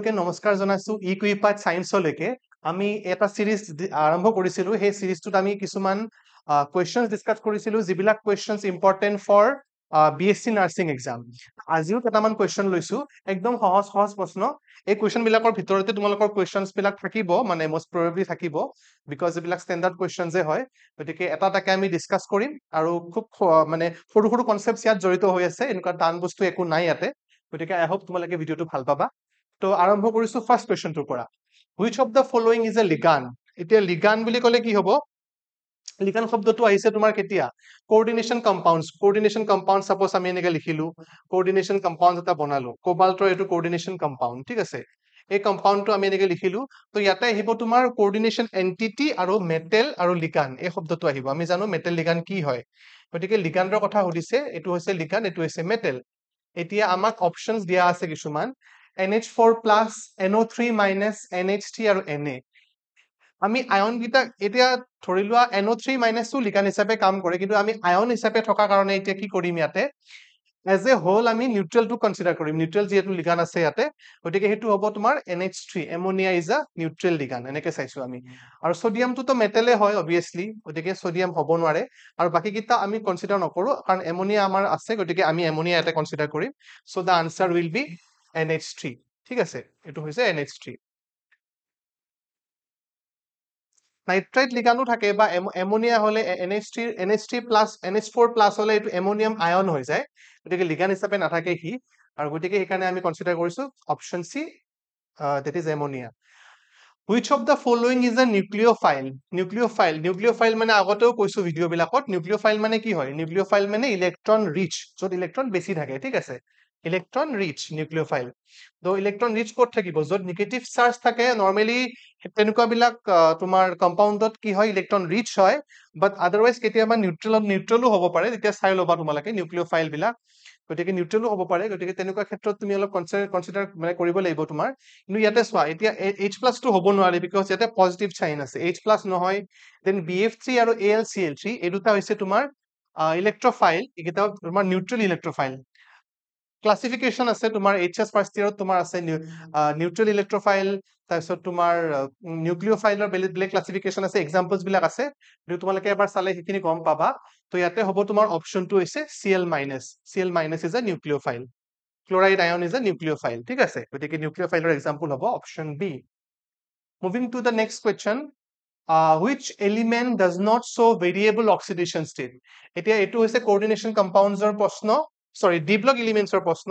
সকলোকে নমস্কাৰ জনাইছো ইকুইপাত সায়েন্সলৈকে আমি এটা সিৰিজ আৰম্ভ কৰিছিলো সেই সিৰিজটোত আমি কিছুমান কোৱেশ্চনছ ডিসকাস কৰিছিলো যিবিলাক questions important for BSc nursing exam আজিও কেইটামান কোৱেশ্চন লৈছো একদম সহজ সহজ প্ৰশ্ন এই কোৱেশ্চন বিলাকৰ ভিতৰতে তোমালোকৰ কোৱেশ্চনছ বিলাক থাকিব মানে মোস্ট প্ৰবেবলি থাকিব বিকজ এইবিলাক ষ্টেণ্ডাৰ্ড কোৱেশ্চনছে হয় গতিকে এটা এটাকে আমি ডিসকাস কৰিম আৰু খুব মানে সৰু সৰু কনসেপ্টছ ইয়াত জড়িত হৈ আছে এনেকুৱা টান বস্তু একো নাই ইয়াতে গতিকে আই হোপ তোমালোকে ভিডিওটো ভাল পাবা তো আৰম্ভ কৰিছো ফাৰ্স্ট কোৱেশ্চনটোৰ পৰা which of the following is a ligand এতিয়া ligand বুলি ক'লে কি হ'ব ligand শব্দটো আহিছে তোমাৰ কেতিয়া coordination compound suppose আমি এনেকে লিখিলো coordination compound এটা বনালো কোবাল্টৰ এটো coordination compound ঠিক আছে এই কম্পাউণ্ডটো আমি এনেকে লিখিলো তো ইয়াতে আহিব তোমাৰ coordination entity আৰু metal আৰু ligand এই শব্দটো আহিব আমি জানো metal ligand কি হয় গতিকে ligandৰ কথা সুধিছে এটো হৈছে ligand এটো হৈছে metal এতিয়া আমাক অপশনস দিয়া আছে কিছুমান NH4 plus NO3 minus NH3 আৰু Na আমি আয়ন গিটা এতিয়া ধৰি লোৱা NO3 minus টো লিগান হিচাপে কাম কৰে কিন্তু আমি আয়ন হিচাপে থকা কাৰণে এতিয়া কি কৰিম ইয়াতে as a whole আমি নিউট্ৰেল টো কনসিডাৰ কৰিম নিউট্ৰেল যেটো লিগান আছে ইয়াতে গতিকে হেতু হ'ব তোমাৰ NH3 ammonia is a neutral ligand এনেকে চাইছো আমি আৰু সোডিয়ামটো তো মেটালে হয় obviously গতিকে সোডিয়াম হ'ব নোৱাৰে আৰু বাকি কিটা আমি কনসিডাৰ নকৰো কাৰণ ammonia আমাৰ আছে গতিকে আমি ammonia এটা কনসিডাৰ কৰিম so the answer will be NH3 ঠিক আছে এটো হৈছে NH3 নাইট্রাইট লিগানো থাকে বা অ্যামোনিয়া হলে NH3 plus হলে এটো অ্যামোনিয়াম আয়ন হৈ যায় গতিকে লিগান হিচাপে নাথাকে হি আৰু গতিকে এখানে আমি কনসিডাৰ কৰিছো option C that is ammonia which of the following is a nucleophile মানে আগতেও কৈছো ভিডিও বিলাকত nucleophile মানে কি হয় nucleophile মানে ইলেক্ট্ৰন ৰিচ যত ইলেক্ট্ৰন বেছি থাকে ঠিক আছে ইলেক্ট্ৰন ৰিচ নিউক্লিওফাইল তো ইলেক্ট্ৰন ৰিচ ক'ত থাকিব যত নেগেটিভ চাৰ্জ থাকে নৰমালি তেনেকুৱা বিলাক তোমাৰ কম্পাউণ্ডত কি হয় ইলেক্ট্ৰন ৰিচ হয় বাট আদাৰৱাইজ কেতিয়াবা নিউট্ৰেলো হ'ব পাৰে যেতিয়া চাই লবা তোমালোকে নিউক্লিওফাইল বিলাক গতিকে নিউট্ৰেলো হ'ব পাৰে গতিকে তেনেকুৱা ক্ষেত্ৰত তুমি অলপ কনসিডাৰ মানে কৰিব লাগিব তোমাৰ কিন্তু ইয়াতে চোৱা এতিয়া H+ টো হ'ব নোৱাৰে বিকজ ইয়াতে পজিটিভ চাইন আছে H+ নহয় দেন BF3 আৰু AlCl3 এই দুটা হৈছে তোমাৰ ইলেক্ট্ৰোফাইল এইকেইটা তোমাৰ নিউট্ৰেল ইলেক্ট্ৰোফাইল ক্লাসিফিকেশন আছে তোমাৰ HS ফাৰ্স্ট ইয়াৰত তোমাৰ আছে নিউট্ৰেল ইলেক্ট্ৰোফাইল তাৰপিছত তোমাৰ নিউক্লিওফাইলৰ বেলেগ ক্লাসিফিকেশন আছে এক্সাম্পলস বিলাক আছে যদি তোমালোকে এবাৰ চালে সেইখিনি গম পাবা তো ইয়াতে হ'ব তোমাৰ অপশনটো হৈছে Cl- Cl- is a nucleophile chloride ion is a nucleophile ঠিক আছে গতিকে নিউক্লিওফাইলৰ এক্সাম্পল হ'ব option B moving to the next question which element does not show variable oxidation state এতিয়া এটো হৈছে coordination compounds ৰ প্ৰশ্ন sorry d block elements ৰ প্ৰশ্ন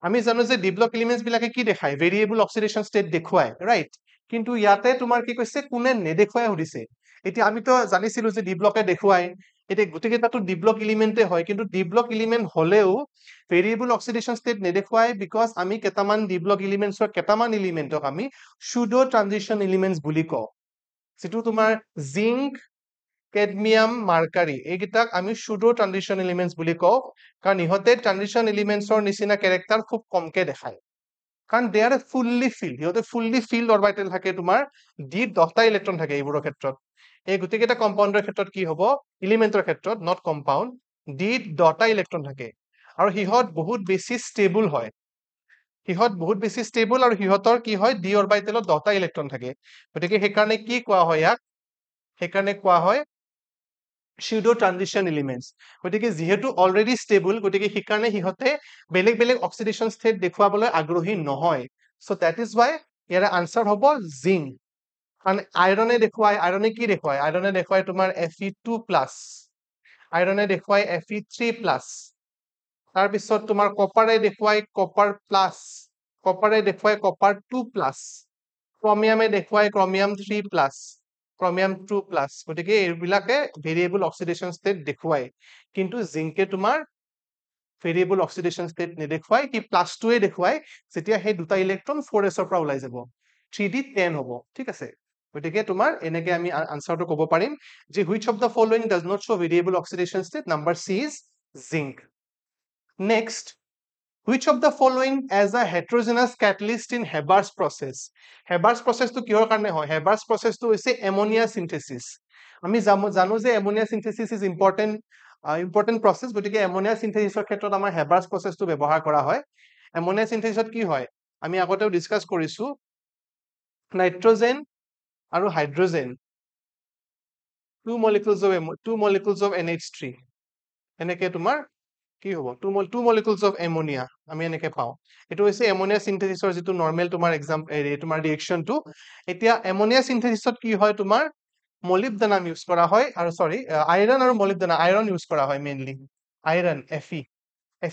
আমি জানো যে d block elements বিলাকে কি দেখায় variable oxidation state দেখুৱায় right কিন্তু ইয়াতে তোমাৰ কি কৈছে কোনে নেদেখুৱায় সুধিছে এতিয়া আমি তো জানিছিলো যে d block এ দেখুৱায় এতিয়া গুটিকেইটাটো d block element এ হয় কিন্তু d block element হলেও variable oxidation state নেদেখুৱায় because আমি কেটামান d block elements ৰ কেটামান এলিমেন্টক আমি pseudo transition elements বুলি কওঁ যেটো তোমাৰ জিংক কেডমিয়াম মাৰ্কাৰী এইগিটাক আমি pseudo transition elements বুলি কওঁ কাৰণ ইহতে transition elements ৰ নিচিনা ক্যাৰেক্টাৰ খুব কমকে দেখায় কাৰণ they are fully filled ইহতে fully filled orbital থাকে তোমাৰ d 10টা ইলেক্ট্ৰন থাকে এইবোৰৰ ক্ষেত্ৰত এই গুটিকেটা কম্পাউণ্ডৰ ক্ষেত্ৰত কি হ'ব এলিমেন্টৰ ক্ষেত্ৰত not compound d 10টা ইলেক্ট্ৰন থাকে আৰু হিহত বহুত বেছি ষ্টেবল হয় হিহত বহুত বেছি ষ্টেবল আৰু হিহতৰ কি হয় d অৰবিটেলত 10টা ইলেক্ট্ৰন থাকে গতিকে হেকাৰণে কি কোৱা হয় ইয়াক হেকাৰণে কোৱা হয় pseudo transition elements গতিকে যেহেতু অলৰেডি ষ্টেবল গতিকে হেকাৰণে হিহতে বেলেগ অক্সিডেশন ষ্টেট দেখুৱাবলৈ আগ্ৰহী নহয় so that is why year answer হ'ব জিংক কাৰণ আইৰণে দেখুৱায় আইৰণে কি দেখুৱায় আইৰণে দেখুৱায় তোমাৰ Fe2+ আইৰণে দেখুৱায় Fe3+ তাৰ পিছত তোমাৰ কপাৰে দেখুৱায় কপাৰ প্লাস কপাৰে দেখুৱায় কপাৰ 2+ ক্ৰমিয়ামে দেখুৱায় ক্ৰমিয়াম 3+ ক্ৰমিয়াম 2+ গতিকে এইবিলাকে ভেৰিয়েবল অক্সিডেশন ষ্টেট দেখুৱায় কিন্তু জিংকে তোমাৰ ভেৰিয়েবল অক্সিডেশন ষ্টেট নেদেখুৱায় কি +2 এ দেখুৱায় যেতিয়া সেই দুটা ইলেক্ট্ৰন 4s ৰ পৰা ওলাই যাব 3d10 হ'ব ঠিক আছে গতিকে তোমাৰ এনেকে আমি আনসাৰটো ক'ব পাৰিম যে which of the following does not show variable oxidation state number C is zinc next which of the following as a heterogeneous catalyst in Haber's process Haber's process to কিহৰ কাৰণে হয় Haber's process to হৈছে ammonia synthesis আমি জানো যে ammonia synthesis is important process গতিকে ammonia synthesis ৰ ক্ষেত্ৰত আমাৰ Haber's process টো ব্যৱহাৰ কৰা হয় ammonia synthesis কি হয় আমি আগতেও ডিসকাস কৰিছো নাইট্ৰজেন আৰু hydrogen two molecules of NH3 এনেকে তোমাৰ কি হ'ব two molecules of ammonia আমি এনেকে পাওঁ এটো হৈছে ammonia synthesisৰ যেটো নৰমাল তোমাৰ এক্সাম তোমাৰ ৰিঅ্যাকশনটো এতিয়া ammonia synthesisত কি হয় তোমাৰ molybdenum ইউজ কৰা হয় আৰু সৰি আয়ৰন আৰু molybdenum আয়ৰন ইউজ কৰা হয় mainly iron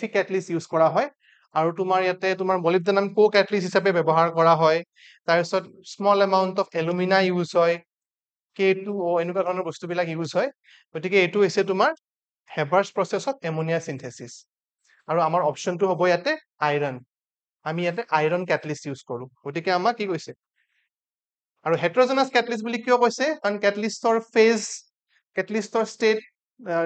Fe catalyst use কৰা হয় আৰু তোমাৰ ইয়াতে তোমাৰ molybdenum co-catalyst হিচাপে ব্যৱহাৰ কৰা হয় তাৰপিছত স্মল এমাউন্ট অফ এলুমিনা ইউজ হয় K2O এনেকুৱা ধৰণৰ বস্তুবিলাক ইউজ হয় গতিকে এটো হৈছে তোমাৰ হেবাৰ্ছ প্ৰসেছত এমোনিয়া সিনথেসিস আৰু আমাৰ অপচনটো হ'ব ইয়াতে আয়ৰন আমি ইয়াতে আয়ৰন ক্যাটালিস্ট ইউজ কৰো গতিকে আমাক কি কৈছে আৰু হেটেৰোজেনাস ক্যাটালিস্ট বুলি কিয় কৈছে কাৰণ ক্যাটালিস্টৰ ফেজ ক্যাটালিস্টৰ ষ্টেট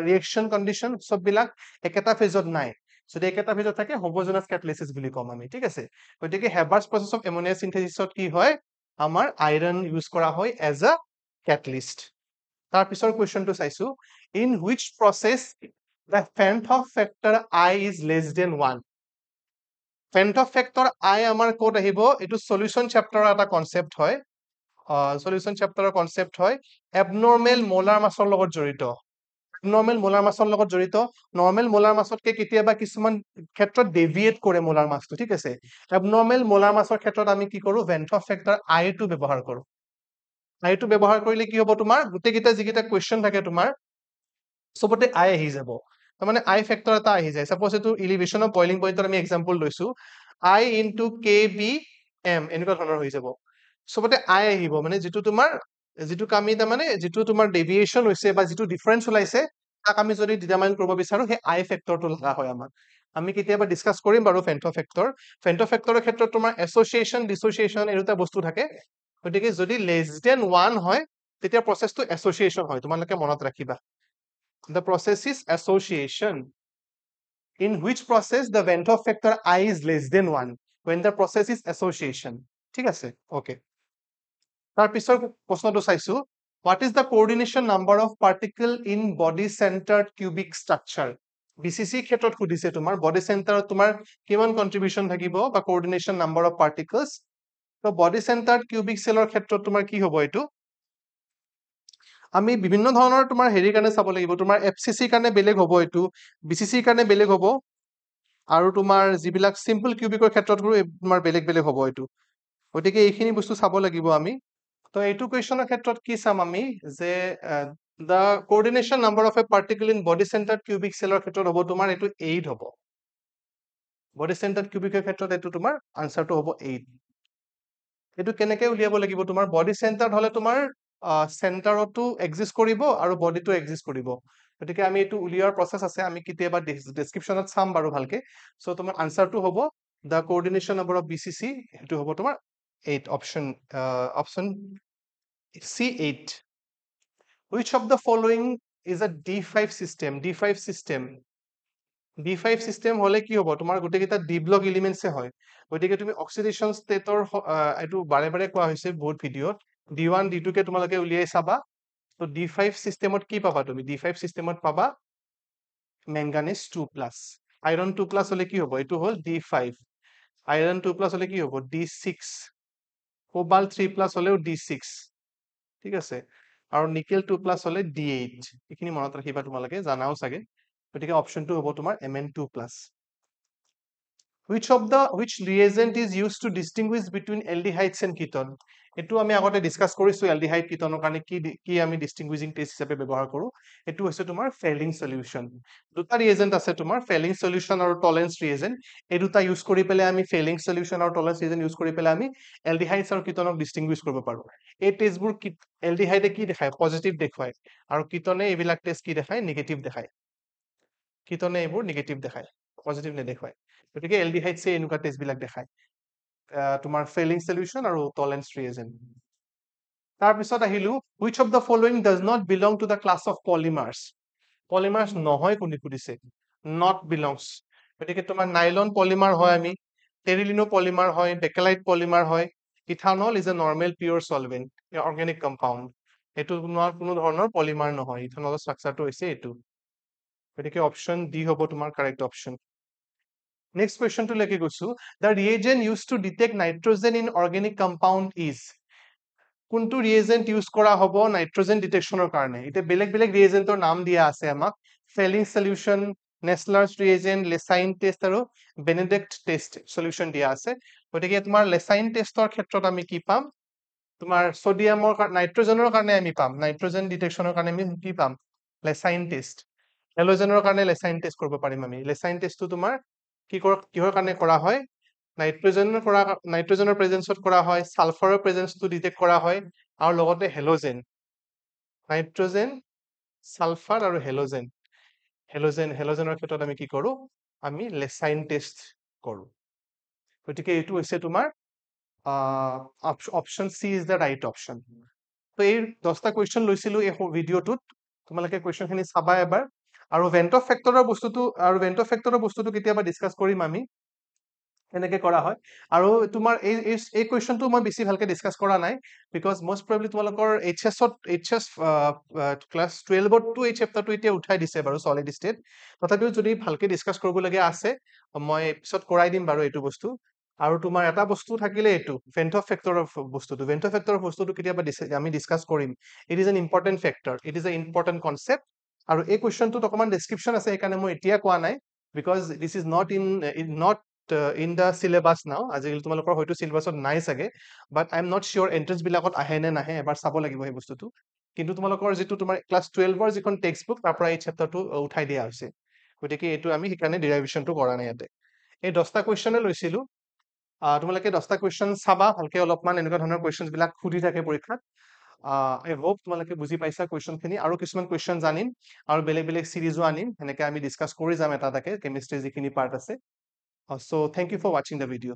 ৰিঅ্যাকশন কন্ডিশন সববিলাক একেটা ফেজত নাই যদি একেটা ফেজত থাকে হোমোজেনাস ক্যাটালিসিস বুলি কম আমি ঠিক আছে গতিকে হেবাৰ্ছ প্ৰসেছ অফ এমোনিয়া সিনথেসিসত কি হয় আমাৰ আয়ৰন ইউজ কৰা হয় এজ আ ক্যাটালিস্ট তাৰ পিছৰ কোৱেশ্চনটো চাইছো in which process the Fentoff factor I is less than 1 Fentoff factor I আমাৰ কোড আহিব এটো সলিউশন চ্যাপ্টাৰৰ এটা কনসেপ্ট হয় সলিউশন চ্যাপ্টাৰৰ কনসেপ্ট হয় abnormal molar মাছৰ লগত জড়িত abnormal molar মাছৰ লগত জড়িত নৰমাল মোলাৰ মাছতকে কেতিয়াবা কিছুমান ক্ষেত্ৰত ডেভিয়েট কৰে মোলাৰ মাছটো ঠিক আছে abnormal molar মাছৰ ক্ষেত্ৰত আমি কি কৰো Fentoff factor I টো ব্যৱহাৰ কৰো I টো ব্যৱহাৰ কৰিলে কি হ'ব তোমাৰ গুটেকিটা যিকিটা কোৱেশ্চন থাকে তোমাৰ সবতে I আহি যাব তাৰ মানে I ফেক্টৰ এটা আহি যায় সাপোজ এটো এলিভেশন অফ বয়লিং পইণ্টৰ আমি এক্সাম্পল লৈছো I into KBM এনেকুৱা ধৰণৰ হৈ যাব সবতে I আহিব মানে যেটো তোমাৰ যেটো কামি তাৰ মানে যেটো তোমাৰ ডেভিয়েশন হৈছে বা যেটো ডিফাৰেন্স ওলাইছে তাক আমি যদি ডিটাৰমাইন কৰিব বিচাৰো হে I ফেক্টৰটো লাগা হয় আমাক আমি কেতিয়াবা ডিসকাস কৰিম বাৰু Fentoff ফেক্টৰৰ ক্ষেত্ৰত তোমাৰ এসোসিয়েশন ডিসোসিয়েশন এৰুটা বস্তু থাকে গতিকে যদি লেস দেন 1 হয় তেতিয়া প্ৰসেসটো এসোসিয়েশন হয় তোমালোকে মনত ৰাখিবা The process is association. In which process the Fentoff factor I is less than 1 when the process is association. ঠিক আছে? Okay. তাৰ পিছৰ প্ৰশ্নটো চাইছো What is the coordination number of particle in body centered cubic structure? BCC ক্ষেত্ৰত খুদিছে তোমাৰ body centered তোমাৰ কিমান contribution থাকিব বা coordination number of particles. তো body centered cubic cellৰ ক্ষেত্ৰত তোমাৰ কি হ'ব এটো আমি বিভিন্ন ধৰণৰ তোমাৰ হেৰি কাৰণে চাব লাগিব তোমাৰ এফসিসি কাৰণে বেলেগ হ'ব এটো বিসিসি কাৰণে বেলেগ হ'ব আৰু তোমাৰ যিবিলাক সিম্পল কিউবিকৰ ক্ষেত্ৰত তোমাৰ বেলেগ বেলেগ হ'ব এটো গতিকে এইখিনি বস্তু চাব লাগিব আমি তো এইটো কোৱেশ্চনৰ ক্ষেত্ৰত কি চাম আমি যে the coordination number of a particle in body centered cubic cellৰ ক্ষেত্ৰত হ'ব তোমাৰ এটো 8 হ'ব body centered cubic ক্ষেত্ৰত এটো তোমাৰ আনসাৰটো হ'ব 8 এটো কেনেকৈ উলিয়াব লাগিব তোমাৰ বডি সেন্টাৰড হলে তোমাৰ সেন্টাৰটো এক্সিস্ট কৰিব আৰু বডিটো এক্সিস্ট কৰিব গতিকে আমি এটো উলিয়াৰ প্ৰসেস আছে আমি কেতিয়াবা ডেসক্ৰিপচনত চাম বাৰু ভালকে সো তোমাৰ আনসাৰটো হ'ব the coordination number of BCC এটো হ'ব তোমাৰ 8 option C8 which of the following is a D5 system D5 system হলে কি হ'ব তোমাৰ গুটেকিটা ডি ব্লক এলিমেন্টসে হয় গতিকে তুমি অক্সিডেশন ষ্টেটৰ এটো বাৰে বাৰে কোৱা হৈছে বহুত ভিডিওত D1 D2 কে তোমালোকে উলিয়াই চাবা তো D5 সিস্টেমত কি পাবা তুমি D5 সিস্টেমত পাবা ম্যাঙ্গানিজ 2+ আয়রন 2+ হলে কি হ'ব এটো হল D5 আয়রন 2+ হলে কি হ'ব D6 কোবাল্ট 3+ হলেও D6 ঠিক আছে আৰু নিকেল 2+ হলে D8 এখিনি মনত ৰাখিবা তোমালোকে জানাও চাগে গতিকে অপশনটো হ'ব তোমাৰ Mn2+ which reagent is used to distinguish between aldehydes and ketone এটো আমি আগতে ডিসকাস কৰিছো aldehyde ketone কাৰণে কি আমি ডিস্টিংগুইশিং টেস্ট হিচাপে ব্যৱহাৰ কৰো এটো হৈছে তোমাৰ ফেলিং সলিউশন দুটা ৰিএজেন্ট আছে তোমাৰ ফেলিং সলিউশন আৰু টলাৰেন্স ৰিএজেন্ট এই দুটা ইউজ কৰি পেলে আমি ফেলিং সলিউশন আৰু টলাৰেন্স ৰিএজেন্ট ইউজ কৰি পেলে আমি aldehydes আৰু ketonক ডিস্টিংগুইশ কৰিব পাৰো এই টেষ্টবোৰ aldehyde কি দেখায় পজিটিভ দেখুৱায় আৰু ketone এইবিলাক টেষ্ট কি দেখায় নেগেটিভ দেখায় ketone এইবোৰ নেগেটিভ দেখায় পজিটিভ নেদেখুৱায় গতিকে aldehydes এনেকুৱা টেষ্ট বিলাক দেখায় তোমাৰ ফেলিং সলিউশন আৰু টলাৰেন্স ৰিএজেন্ট তাৰ পিছত আহিলো which of the following does not belong to the class of polymers নহয় কোনি খুদিছে not belongs গতিকে তোমাৰ নাইলন পলিমাৰ হয় আমি টেৰিলিনো পলিমাৰ হয় বেকেলাইট পলিমাৰ হয় ethanol is a normal pure solvent organic compound এটো কোনো ধৰণৰ পলিমাৰ নহয় ইথানলৰ ষ্ট্ৰাকচাৰটো হৈছে এটো গতিকে অপশন ডি হ'ব তোমাৰ কাৰেক্ট অপশন নেক্সট কুৱেশ্যনটো লৈকে গৈছো the reagent use to detect nitrogen in organic compound is কোনটো ৰিয়েজেন্ট ইউজ কৰা হ'ব নাইট্ৰজেন ডিটেকশ্যনৰ কাৰণে এতিয়া বেলেগ বেলেগ ৰিয়েজেন্টৰ নাম দিয়া আছে আমাক ফেলিং সলিউশন নেছলাৰ্ছ ৰিয়েজেন্ট লেচাইন টেষ্ট আৰু বেনেডিক্ট টেষ্ট সলিউশন দিয়া আছে গতিকে তোমাৰ লেচাইন টেষ্টৰ ক্ষেত্ৰত আমি কি পাম তোমাৰ সোডিয়ামৰ নাইট্ৰজেনৰ কাৰণে আমি পাম নাইট্ৰজেন ডিটেকশ্যনৰ কাৰণে আমি কি পাম লেচাইন টেষ্ট হেলোজেনৰ কাৰণে লেচাইন টেষ্ট কৰিব পাৰিম আমি লেচাইন টেষ্টটো তোমাৰ কিহৰ কাৰণে কৰা হয় নাইট্ৰজেনৰ প্ৰেজেন্সত কৰা হয় সালফাৰৰ প্ৰেজেন্সটো ডিটেক্ট কৰা হয় আৰু লগতে হেলোজেন নাইট্ৰজেন সালফাৰ আৰু হেলোজেনৰ ক্ষেত্ৰত আমি কি কৰো আমি লেচাইন টেষ্ট কৰো গতিকে এইটো হৈছে তোমাৰ option C is the right option তো এই 10টা কুৱেশ্যন লৈছিলো এই ভিডিঅ'টোত তোমালোকে কুৱেশ্যনখিনি চাবা এবাৰ আৰু ভেন্ট অফ ফেক্টৰৰ বস্তুটো কেতিয়াবা ডিছকাছ কৰিম আমি এনেকে কৰা হয় আৰু তোমাৰ এই কুৱেশ্যনটো মই বেছি ভালকে ডিছকাছ কৰা নাই বিকজ মষ্ট প্ৰবেবলি তোমালোকৰ এইচএছ ক্লাছ 12ত এই চেপ্টাৰটো এতিয়া উঠাই দিছে বাৰু সলিড ষ্টেট তথাপিও যদি ভালকে ডিছকাছ কৰিবলগীয়া আছে মই পিছত কৰাই দিম বাৰু এইটো বস্তু আৰু তোমাৰ এটা বস্তু থাকিলে এইটো ভেন্ট অফ ফেক্টৰৰ বস্তুটো কেতিয়াবা আমি ডিছকাছ কৰিম it is an important factor it is a important concept আৰু এই কুৱেশ্যনটোত অকণমান ডেছক্ৰিপশ্যন আছে সেইকাৰণে মই এতিয়া কোৱা নাই because this is not in the syllabus now আজিকালি তোমালোকৰ হয়তো চিলেবাছত নাই চাগে but I am not sure entrance বিলাকত আহে নে নাহে এবাৰ চাব লাগিব সেই বস্তুটো কিন্তু তোমালোকৰ যিটো তোমাৰ ক্লাছ 12ৰ যিখন টেক্সট বুক তাৰ পৰা এই চেপ্টাৰটো উঠাই দিয়া হৈছে গতিকে এইটো আমি সেইকাৰণে ডিৰাইভেশ্যনটো কৰা নাই ইয়াতে এই 10টা কুৱেশ্যনে লৈছিলো তোমালোকে 10টা কুৱেশ্যন চাবা ভালকে অলপমান এনেকুৱা ধৰণৰ কুৱেশ্যন বিলাক সুধি থাকে পৰীক্ষাত আই হোপ তোমালোকে বুজি পাইছা কুৱেশ্যনখিনি আৰু কিছুমান কুৱেশ্যন জানিম আৰু বেলেগ বেলেগ চিৰিজো আনিম সেনেকে আমি ডিছকাছ কৰি যাম এটা এটাকে কেমিষ্ট্ৰি যিখিনি পাৰ্ট আছে so thank you for watching the video